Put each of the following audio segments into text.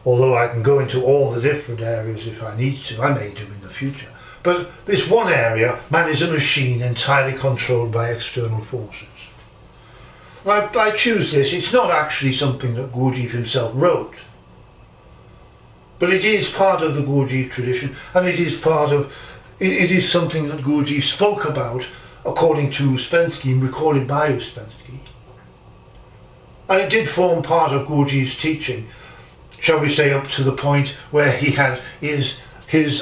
although I can go into all the different areas if I need to. I may do in the future. But this one area, man is a machine entirely controlled by external forces. I choose this. It's not actually something that Gurdjieff himself wrote, but it is part of the Gurdjieff tradition, and it is something that Gurdjieff spoke about according to Ouspensky and recorded by Ouspensky. And it did form part of Gurdjieff's teaching, shall we say, up to the point where he had his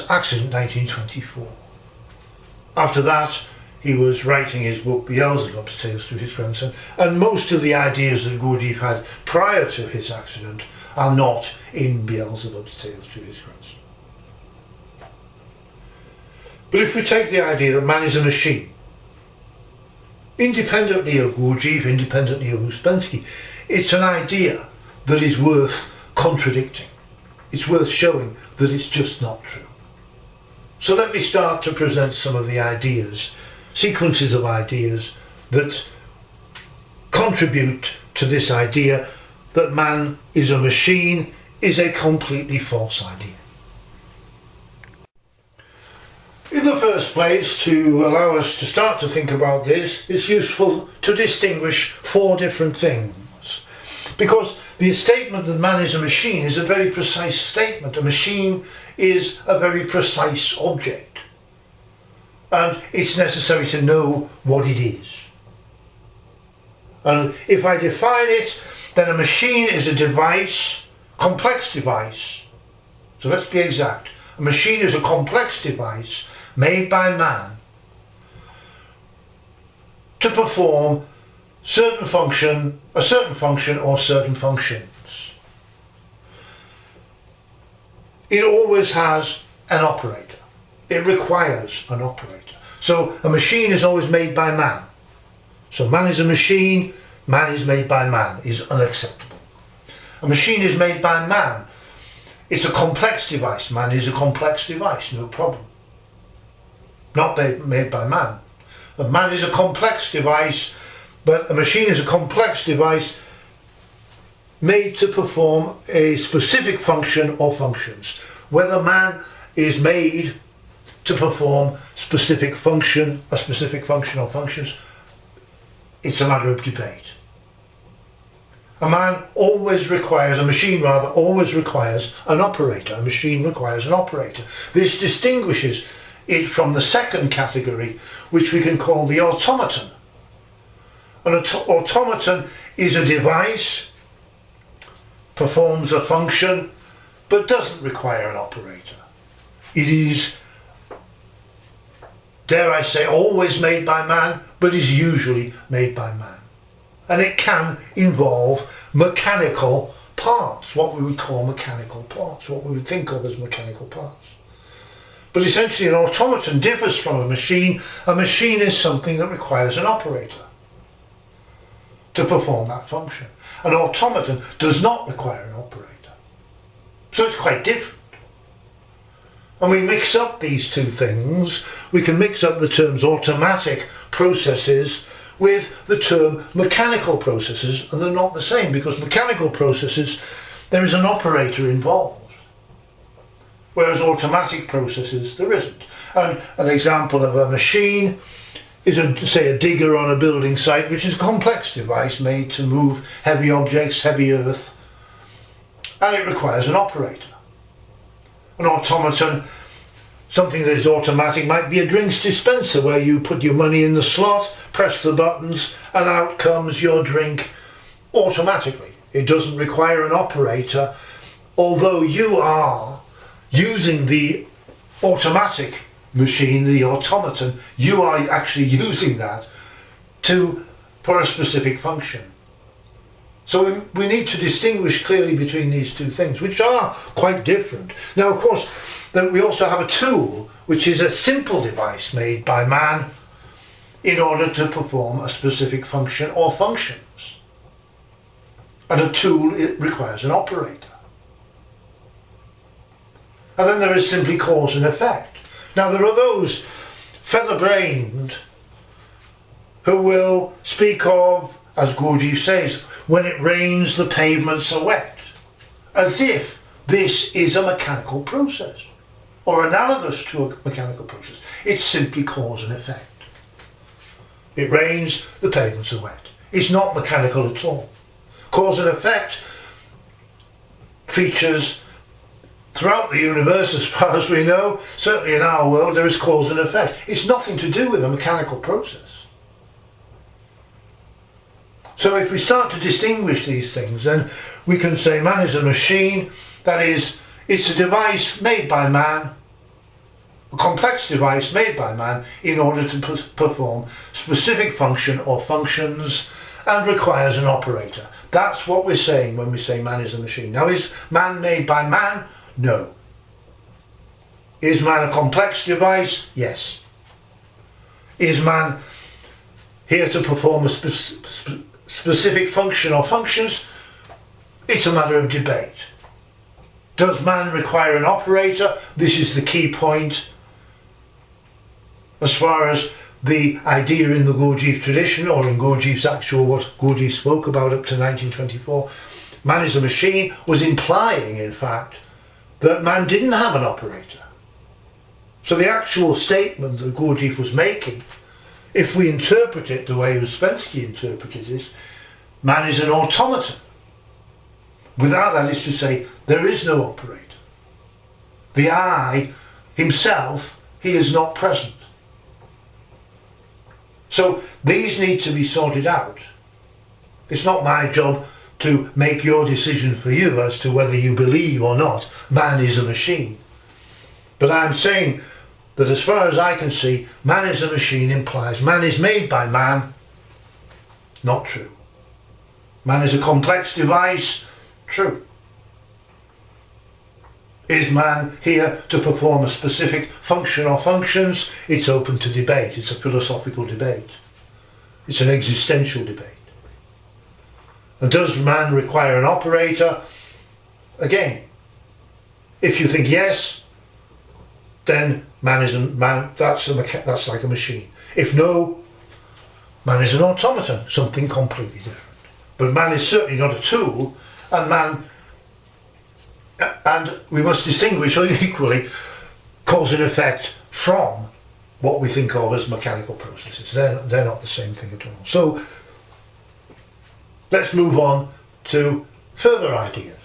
accident in 1924. After that, he was writing his book Beelzebub's Tales to his grandson, and most of the ideas that Gurdjieff had prior to his accident are not in Beelzebub's Tales to his grandson. But if we take the idea that man is a machine, independently of Gurdjieff, independently of Ouspensky, it's an idea that is worth contradicting. It's worth showing that it's just not true. So let me start to present some of the ideas, sequences of ideas that contribute to this idea that man is a machine is a completely false idea. In the first place, to allow us to start to think about this, it's useful to distinguish four different things. Because the statement that man is a machine is a very precise statement. A machine is a very precise object. And it's necessary to know what it is. And if I define it, then a machine is a device, complex device. So let's be exact. A machine is a complex device made by man to perform a certain function or certain functions. It always has an operator. It requires an operator. So a machine is always made by man. So man is a machine, man is made by man is unacceptable. A machine is made by man. It's a complex device. Man is a complex device, no problem. Not made by man. A man is a complex device, but a machine is a complex device made to perform a specific function or functions. Whether man is made to perform a specific function or functions, it's a matter of debate. A machine always requires an operator. A machine requires an operator. This distinguishes it from the second category, which we can call the automaton. An automaton is a device, performs a function, but doesn't require an operator. It is, dare I say, always made by man, but is usually made by man. And it can involve mechanical parts, what we would call mechanical parts, what we would think of as mechanical parts. But essentially an automaton differs from a machine. A machine is something that requires an operator to perform that function. An automaton does not require an operator. So it's quite different. And we mix up these two things. We can mix up the terms automatic processes with the term mechanical processes, and they're not the same, because mechanical processes, there is an operator involved, whereas automatic processes, there isn't. And an example of a machine is, say, a digger on a building site, which is a complex device made to move heavy objects, heavy earth, and it requires an operator. An automaton, something that is automatic, might be a drinks dispenser, where you put your money in the slot, press the buttons, and out comes your drink automatically. It doesn't require an operator, although you are using the automatic machine, the automaton, you are actually using that for a specific function. So we need to distinguish clearly between these two things, which are quite different. Now, of course, then we also have a tool, which is a simple device made by man in order to perform a specific function or functions. And a tool, it requires an operator. And then there is simply cause and effect. Now, there are those feather-brained who will speak of, as Gurdjieff says, when it rains the pavements are wet, as if this is a mechanical process, or analogous to a mechanical process. It's simply cause and effect. It rains, the pavements are wet. It's not mechanical at all. Cause and effect features throughout the universe, as far as we know. Certainly in our world there is cause and effect. It's nothing to do with a mechanical process. So if we start to distinguish these things, then we can say man is a machine. That is, it's a device made by man, a complex device made by man in order to perform specific function or functions, and requires an operator. That's what we're saying when we say man is a machine. Now, is man made by man? No. Is man a complex device? Yes. Is man here to perform a specific function or functions? It's a matter of debate. Does man require an operator? This is the key point. As far as the idea in the Gurdjieff tradition, or in Gurdjieff's actual, what Gurdjieff spoke about up to 1924, man is a machine, was implying, in fact, that man didn't have an operator. So the actual statement that Gurdjieff was making, if we interpret it the way Ouspensky interpreted it, man is an automaton. Without that is to say, there is no operator. The I himself, he is not present. So these need to be sorted out. It's not my job to make your decision for you as to whether you believe or not man is a machine. But I'm saying that as far as I can see, man is a machine implies man is made by man. Not true. Man is a complex device. True. Is man here to perform a specific function or functions? It's open to debate. It's a philosophical debate. It's an existential debate. And does man require an operator? Again, if you think yes, then man is that's like a machine. If no, man is an automaton, something completely different. But man is certainly not a tool, and we must distinguish equally cause and effect from what we think of as mechanical processes. They're not the same thing at all. So let's move on to further ideas.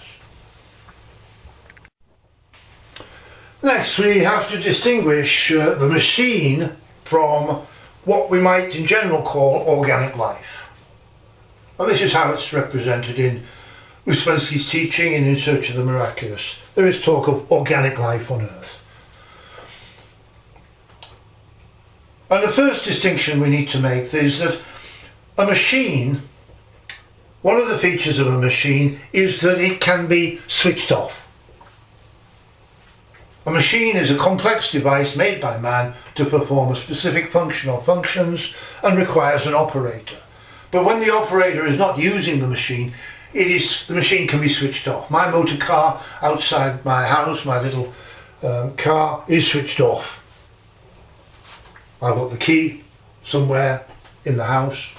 Next, we have to distinguish the machine from what we might in general call organic life. And this is how it's represented in Ouspensky's teaching in Search of the Miraculous. There is talk of organic life on Earth. And the first distinction we need to make is that a machine, one of the features of a machine is that it can be switched off. A machine is a complex device made by man to perform a specific function or functions and requires an operator. But when the operator is not using the machine, the machine can be switched off. My motor car outside my house, my little car, is switched off. I've got the key somewhere in the house,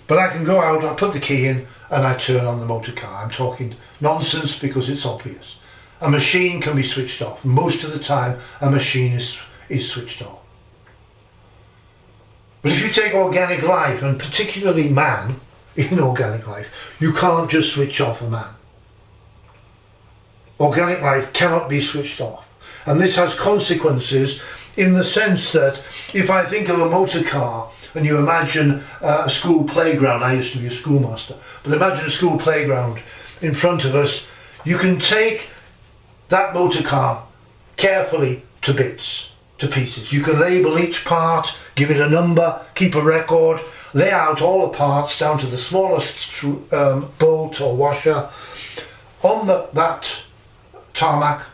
but I can go out, I put the key in and I turn on the motor car. I'm talking nonsense because it's obvious. A machine can be switched off. Most of the time a machine is switched off. But if you take organic life, and particularly man, in organic life, you can't just switch off a man. Organic life cannot be switched off. And this has consequences in the sense that if I think of a motor car and you imagine a school playground, I used to be a schoolmaster, but imagine a school playground in front of us, you can take that motor car carefully to bits, to pieces. You can label each part, give it a number, keep a record, lay out all the parts down to the smallest bolt or washer on that tarmac,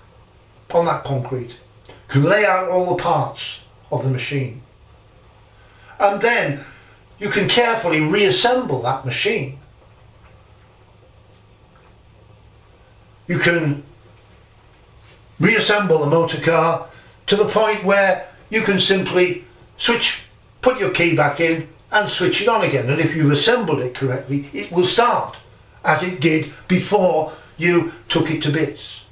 on that concrete. You can lay out all the parts of the machine. And then you can carefully reassemble that machine. You can reassemble the motor car to the point where you can simply put your key back in and switch it on again, and if you've assembled it correctly, it will start as it did before you took it to bits.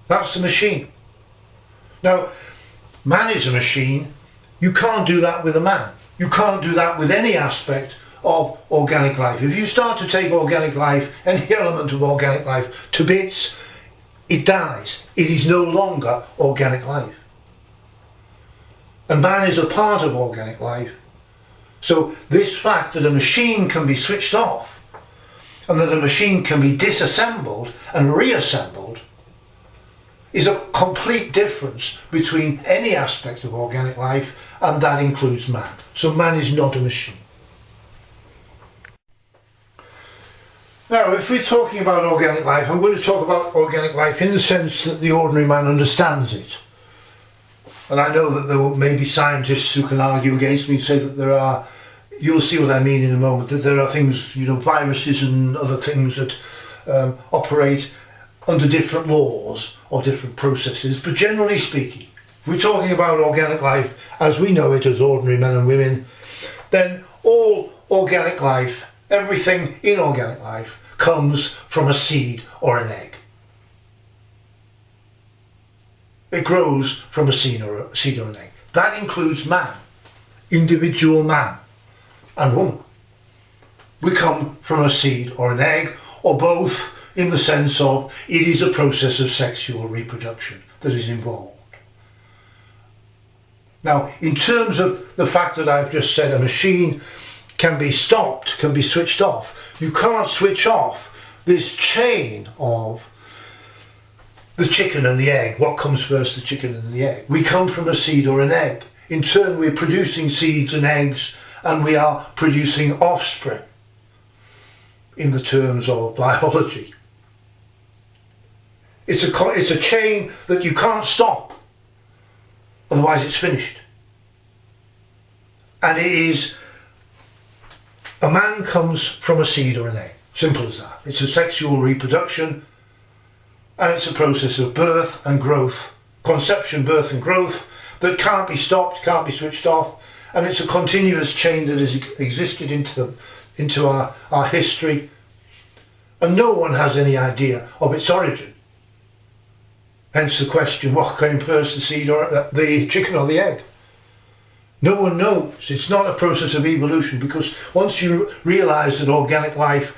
That's the machine. Now, man is a machine. You can't do that with a man. You can't do that with any aspect of organic life. If you start to take organic life, any element of organic life, to bits, it dies. It is no longer organic life. And man is a part of organic life. So this fact that a machine can be switched off and that a machine can be disassembled and reassembled is a complete difference between any aspect of organic life, and that includes man. So man is not a machine. Now, if we're talking about organic life, I'm going to talk about organic life in the sense that the ordinary man understands it. And I know that there may be scientists who can argue against me and say that there are, you'll see what I mean in a moment, that there are things, you know, viruses and other things that operate under different laws or different processes. But generally speaking, if we're talking about organic life as we know it as ordinary men and women, then all organic life, everything in organic life, comes from a seed or an egg. It grows from a seed or an egg. That includes man, individual man and woman. We come from a seed or an egg, or both, in the sense of it is a process of sexual reproduction that is involved. Now, in terms of the fact that I've just said a machine can be stopped, can be switched off, you can't switch off this chain of the chicken and the egg. What comes first, the chicken and the egg? We come from a seed or an egg. In turn, we're producing seeds and eggs, and we are producing offspring in the terms of biology. It's a chain that you can't stop, otherwise it's finished. And it is, a man comes from a seed or an egg, simple as that. It's a sexual reproduction, and it's a process of birth and growth, conception, birth and growth, that can't be stopped, can't be switched off, and it's a continuous chain that has existed into our history, and no one has any idea of its origin. Hence the question, what came first, the seed or the chicken or the egg? No one knows. It's not a process of evolution, because once you realise that organic life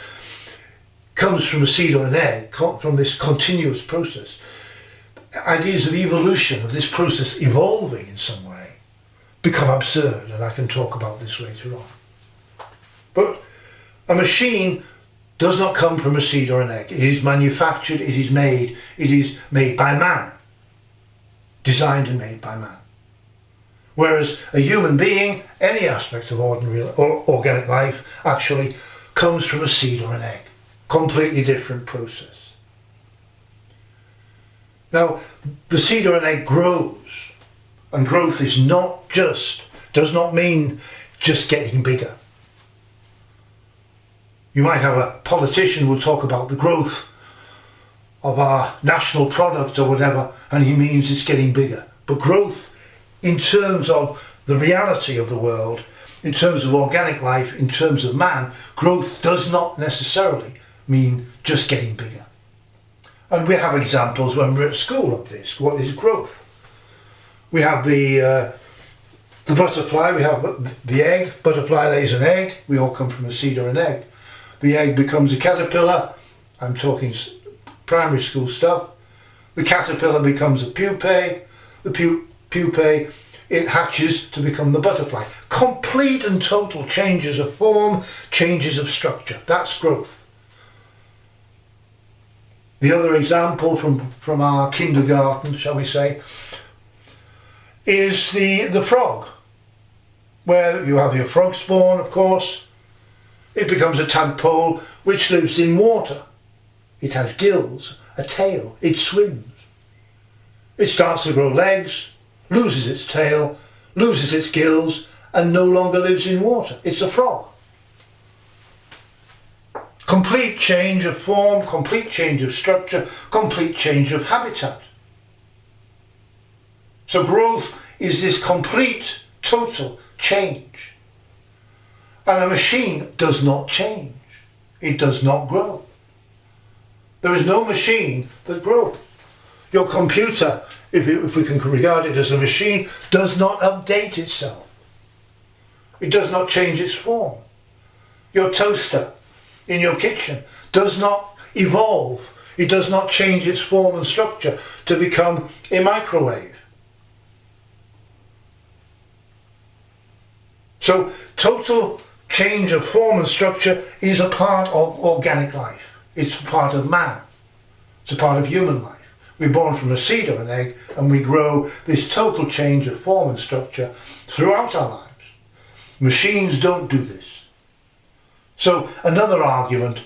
comes from a seed or an egg, from this continuous process, ideas of evolution, of this process evolving in some way, become absurd, and I can talk about this later on. But a machine does not come from a seed or an egg. It is manufactured, it is made by man, designed and made by man. Whereas a human being, any aspect of ordinary or organic life, actually comes from a seed or an egg. Completely different process. Now, the seed or an egg grows, and growth is does not mean just getting bigger. You might have a politician who will talk about the growth of our national product or whatever, and he means it's getting bigger. But growth, in terms of the reality of the world, in terms of organic life, in terms of man, growth does not necessarily mean just getting bigger. And we have examples when we're at school of this. What is growth? We have the butterfly, we have the egg. Butterfly lays an egg. We all come from a seed or an egg. The egg becomes a caterpillar. I'm talking primary school stuff. The caterpillar becomes a pupae. The pupae, it hatches to become the butterfly. Complete and total changes of form, changes of structure. That's growth. The other example from our kindergarten, shall we say, is the frog, where you have your frog spawn, of course. It becomes a tadpole which lives in water. It has gills, a tail, it swims. It starts to grow legs, loses its tail, loses its gills, and no longer lives in water. It's a frog. Complete change of form, complete change of structure, complete change of habitat. So growth is this complete, total change. And a machine does not change. It does not grow. There is no machine that grows. Your computer, if we can regard it as a machine, does not update itself. It does not change its form. Your toaster in your kitchen does not evolve. It does not change its form and structure to become a microwave. So total change of form and structure is a part of organic life. It's a part of man. It's a part of human life. We're born from a seed or an egg, and we grow this total change of form and structure throughout our lives. Machines don't do this. So another argument,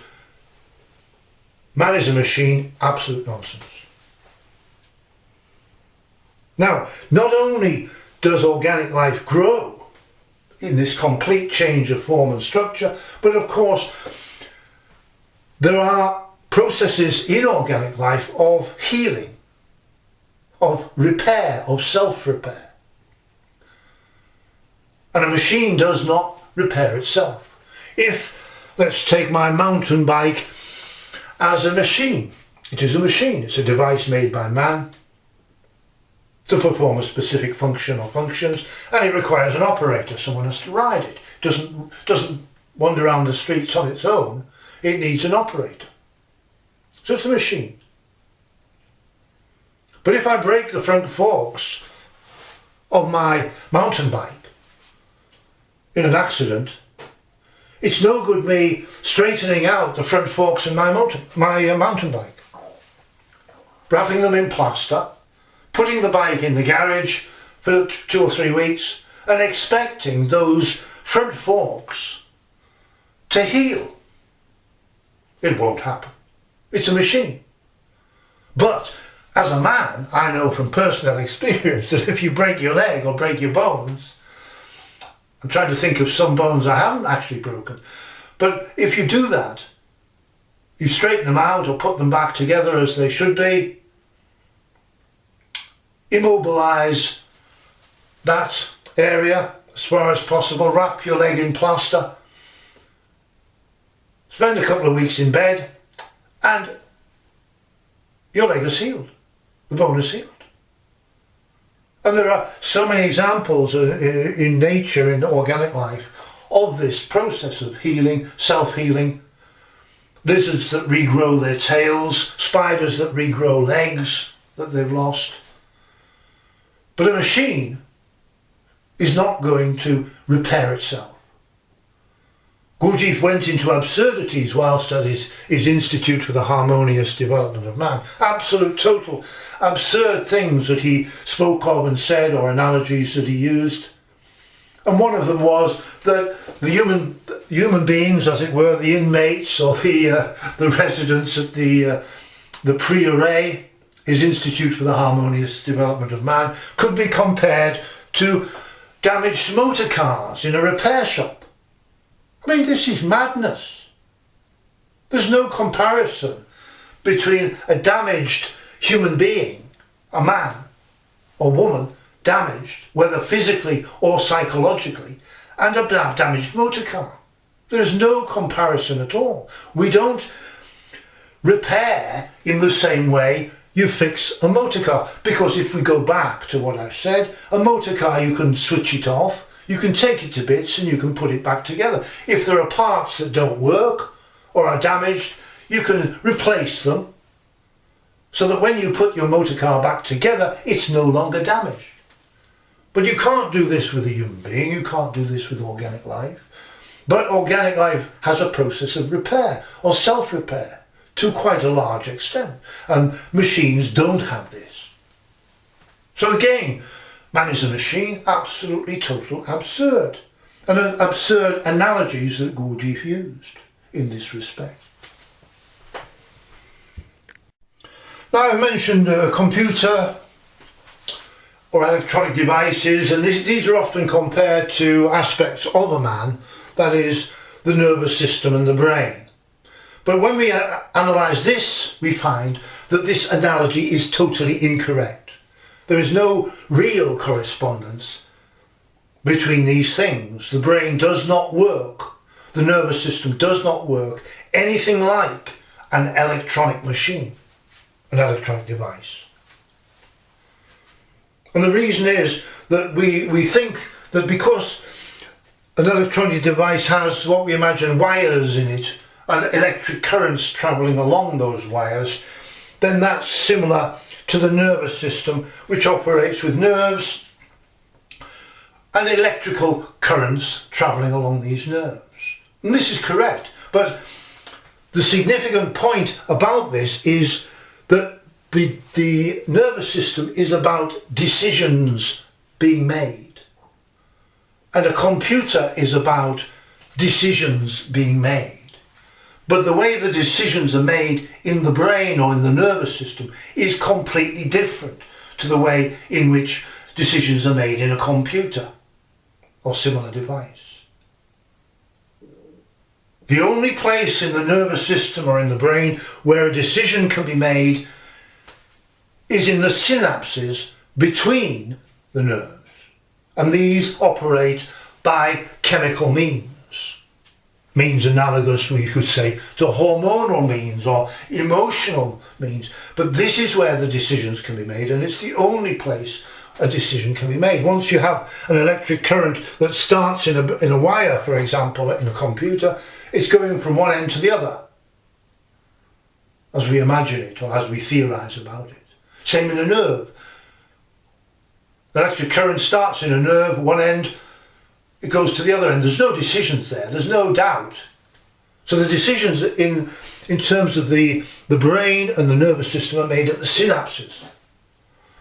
man is a machine, absolute nonsense. Now, not only does organic life grow in this complete change of form and structure, but of course there are processes in organic life of healing, of repair, of self-repair. And a machine does not repair itself. If, let's take my mountain bike as a machine. It is a machine. It's a device made by man to perform a specific function or functions, and it requires an operator. Someone has to ride it. It doesn't wander around the streets on its own. It needs an operator. So it's a machine. But if I break the front forks of my mountain bike in an accident, it's no good me straightening out the front forks in my mountain bike, wrapping them in plaster, putting the bike in the garage for 2 or 3 weeks and expecting those front forks to heal. It won't happen. It's a machine. But as a man, I know from personal experience that if you break your leg or break your bones, I'm trying to think of some bones I haven't actually broken, but if you do that, you straighten them out or put them back together as they should be, immobilize that area as far as possible, wrap your leg in plaster, spend a couple of weeks in bed, and your leg is healed. The bone is healed. And there are so many examples in nature, in organic life, of this process of healing, self-healing. Lizards that regrow their tails, spiders that regrow legs that they've lost. But a machine is not going to repair itself. Gurdjieff went into absurdities whilst at his Institute for the Harmonious Development of Man. Absolute, total, absurd things that he spoke of and said, or analogies that he used. And one of them was that the human beings, as it were, the inmates or the residents at the Priory, his Institute for the Harmonious Development of Man, could be compared to damaged motor cars in a repair shop. I mean, this is madness. There's no comparison between a damaged human being, a man or woman, damaged, whether physically or psychologically, and a damaged motor car. There's no comparison at all. We don't repair in the same way you fix a motor car, because if we go back to what I've said, a motor car, you can switch it off, you can take it to bits and you can put it back together. If there are parts that don't work or are damaged, you can replace them so that when you put your motor car back together, it's no longer damaged. But you can't do this with a human being, you can't do this with organic life. But organic life has a process of repair or self-repair to quite a large extent, and machines don't have this. So again, man is a machine, absolutely total absurd. And absurd analogies that Gurdjieff used in this respect. Now, I've mentioned a computer or electronic devices, and these are often compared to aspects of a man, that is, the nervous system and the brain. But when we analyse this, we find that this analogy is totally incorrect. There is no real correspondence between these things. The brain does not work, the nervous system does not work anything like an electronic machine, an electronic device. And the reason is that we think that because an electronic device has what we imagine wires in it and electric currents travelling along those wires, then that's similar to the nervous system, which operates with nerves and electrical currents travelling along these nerves. And this is correct, but the significant point about this is that the nervous system is about decisions being made, and a computer is about decisions being made. But the way the decisions are made in the brain or in the nervous system is completely different to the way in which decisions are made in a computer or similar device. The only place in the nervous system or in the brain where a decision can be made is in the synapses between the nerves, and these operate by chemical means analogous, we could say, to hormonal means or emotional means. But this is where the decisions can be made, and it's the only place a decision can be made. Once you have an electric current that starts in a wire, for example, in a computer, it's going from one end to the other, as we imagine it or as we theorise about it. Same in a nerve. The electric current starts in a nerve, one end, it goes to the other end. There's no decisions there, there's no doubt. So the decisions in terms of the brain and the nervous system are made at the synapses.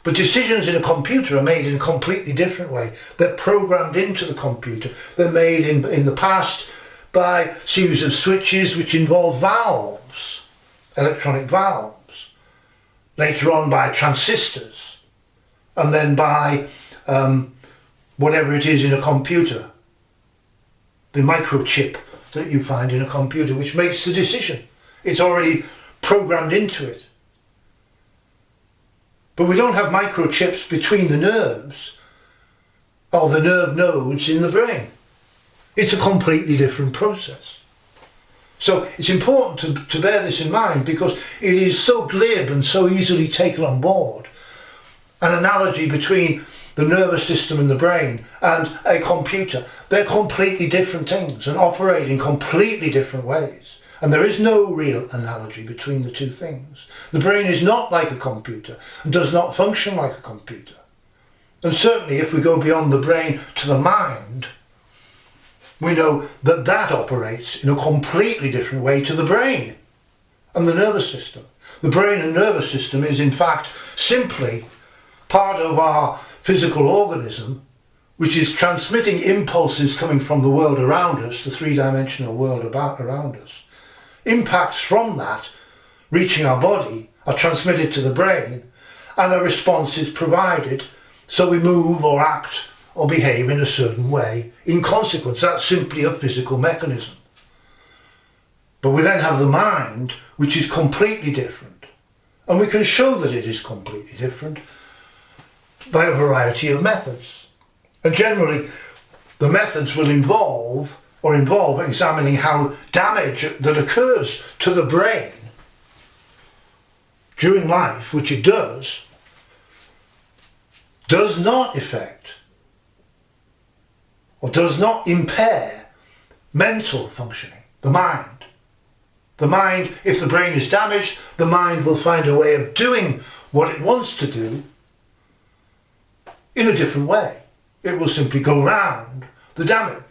But decisions in a computer are made in a completely different way. They're programmed into the computer. They're made in the past by a series of switches which involve valves, electronic valves. Later on by transistors, and then by whatever it is in a computer, the microchip that you find in a computer, which makes the decision. It's already programmed into it. But we don't have microchips between the nerves or the nerve nodes in the brain. It's a completely different process. So it's important to bear this in mind, because it is so glib and so easily taken on board. An analogy between the nervous system and the brain and a computer. They're completely different things and operate in completely different ways. And there is no real analogy between the two things. The brain is not like a computer and does not function like a computer. And certainly if we go beyond the brain to the mind, we know that that operates in a completely different way to the brain and the nervous system. The brain and nervous system is in fact simply part of our physical organism, which is transmitting impulses coming from the world around us, the three-dimensional world around us. Impacts from that reaching our body are transmitted to the brain, and a response is provided, so we move or act or behave in a certain way. In consequence, that's simply a physical mechanism. But we then have the mind, which is completely different. And we can show that it is completely different by a variety of methods. And generally, the methods will involve examining how damage that occurs to the brain during life, which it does not affect or does not impair mental functioning, the mind. The mind, if the brain is damaged, the mind will find a way of doing what it wants to do in a different way. It will simply go round the damage.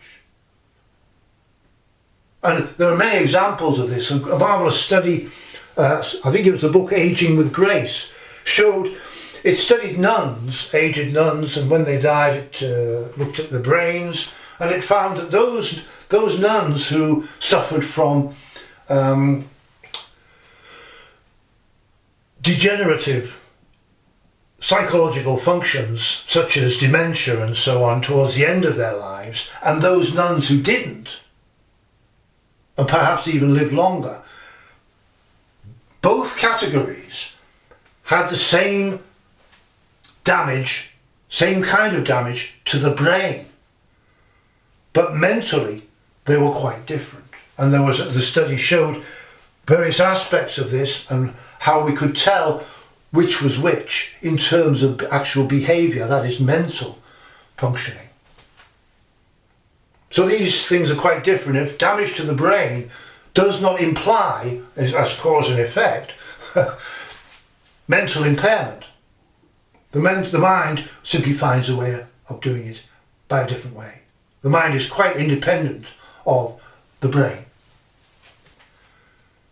And there are many examples of this. A marvellous study, I think it was the book Aging with Grace, showed it studied nuns, aged nuns, and when they died it looked at the brains, and it found that those nuns who suffered from degenerative psychological functions such as dementia and so on towards the end of their lives, and those nuns who didn't, and perhaps even lived longer, both categories had the same damage, same kind of damage to the brain, but mentally they were quite different. And the study showed various aspects of this and how we could tell which was which in terms of actual behaviour, that is mental functioning. So these things are quite different. If damage to the brain does not imply, as cause and effect, mental impairment. The mind simply finds a way of doing it by a different way. The mind is quite independent of the brain.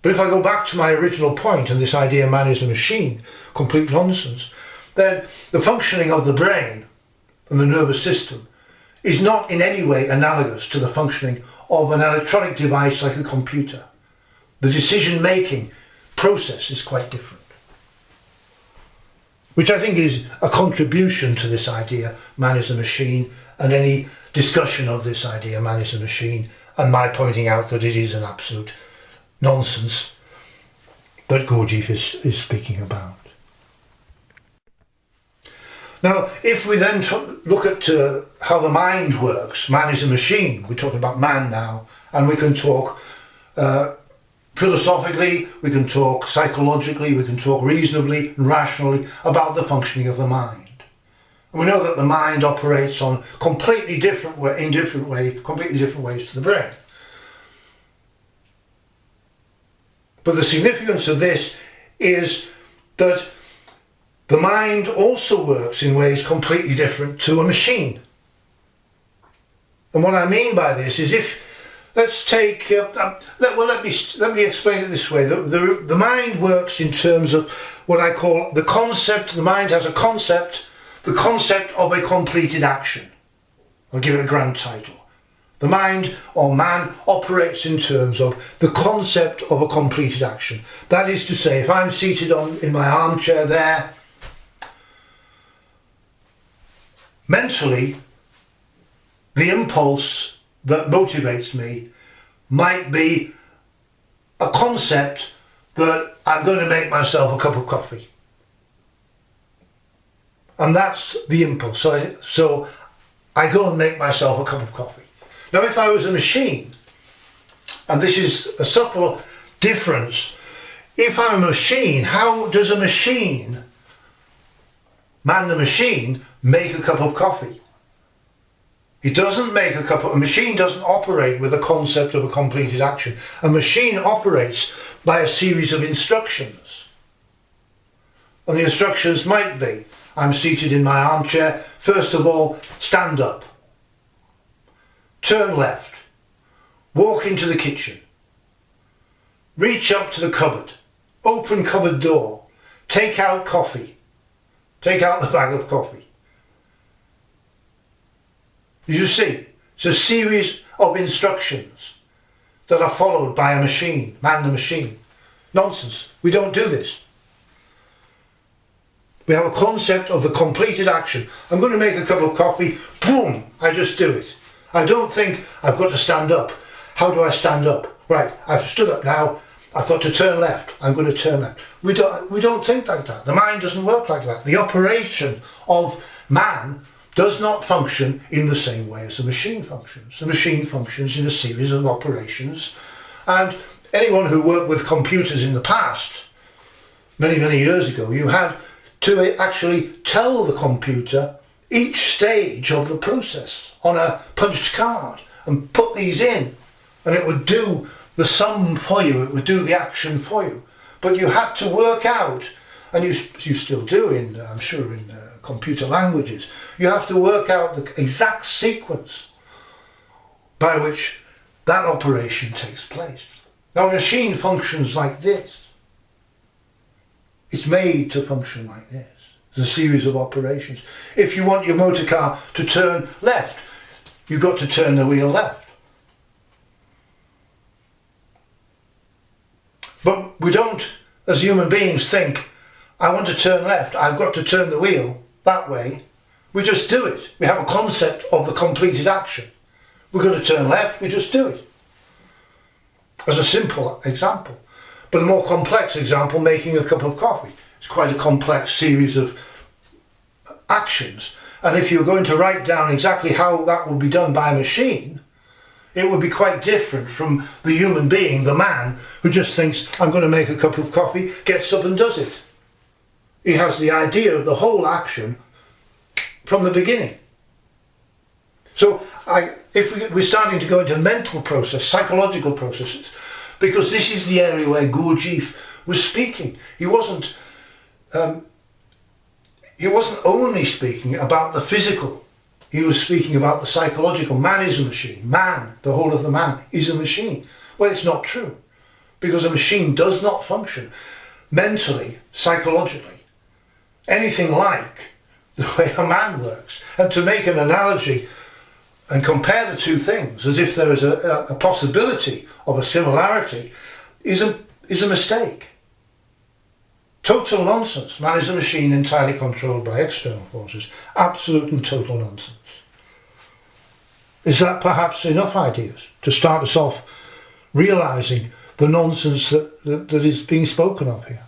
But if I go back to my original point and this idea man is a machine, complete nonsense, then the functioning of the brain and the nervous system is not in any way analogous to the functioning of an electronic device like a computer. The decision-making process is quite different. Which I think is a contribution to this idea, man is a machine, and any discussion of this idea, man is a machine, and my pointing out that it is an absolute nonsense that Gurdjieff is speaking about. Now, if we then look at how the mind works, man is a machine, we're talking about man now, and we can talk philosophically, we can talk psychologically, we can talk reasonably and rationally about the functioning of the mind. And we know that the mind operates on completely different ways to the brain. But the significance of this is that the mind also works in ways completely different to a machine. And what I mean by this is let's take, let me explain it this way. The mind works in terms of what I call the concept. The mind has a concept, the concept of a completed action. I'll give it a grand title. The mind or man operates in terms of the concept of a completed action. That is to say, if I'm seated in my armchair there, mentally, the impulse that motivates me might be a concept that I'm going to make myself a cup of coffee. And that's the impulse. So I go and make myself a cup of coffee. Now, if I was a machine, and this is a subtle difference, if I'm a machine, how does a machine, man the machine, make a cup of coffee? He doesn't make a machine doesn't operate with the concept of a completed action. A machine operates by a series of instructions. And the instructions might be, I'm seated in my armchair, first of all, stand up, turn left, walk into the kitchen, reach up to the cupboard, open cupboard door, take out coffee, take out the bag of coffee. You see, it's a series of instructions that are followed by a machine, man the machine. Nonsense, we don't do this. We have a concept of the completed action. I'm going to make a cup of coffee, boom, I just do it. I don't think I've got to stand up. How do I stand up? Right, I've stood up now, I've got to turn left, I'm going to turn left. We don't think like that. The mind doesn't work like that. The operation of man does not function in the same way as the machine functions. The machine functions in a series of operations, and anyone who worked with computers in the past, many, many years ago, you had to actually tell the computer each stage of the process on a punched card and put these in, and it would do the sum for you, it would do the action for you. But you had to work out, and you still do I'm sure in computer languages, you have to work out the exact sequence by which that operation takes place. Now a machine functions like this. It's made to function like this. It's a series of operations. If you want your motor car to turn left, you've got to turn the wheel left. But we don't, as human beings, think, I want to turn left, I've got to turn the wheel that way. We just do it. We have a concept of the completed action. We're going to turn left, we just do it. As a simple example. But a more complex example, making a cup of coffee. It's quite a complex series of actions. And if you're going to write down exactly how that will be done by a machine, it would be quite different from the human being, the man, who just thinks, I'm going to make a cup of coffee, gets up and does it. He has the idea of the whole action from the beginning. So if we're starting to go into mental process, psychological processes, because this is the area where Gurdjieff was speaking. He wasn't only speaking about the physical. He was speaking about the psychological. Man is a machine. Man, the whole of the man, is a machine. Well, it's not true, because a machine does not function mentally, psychologically, anything like the way a man works. And to make an analogy and compare the two things as if there is a possibility of a similarity is a mistake. Total nonsense. Man is a machine entirely controlled by external forces. Absolute and total nonsense. Is that perhaps enough ideas to start us off realising the nonsense that is being spoken of here?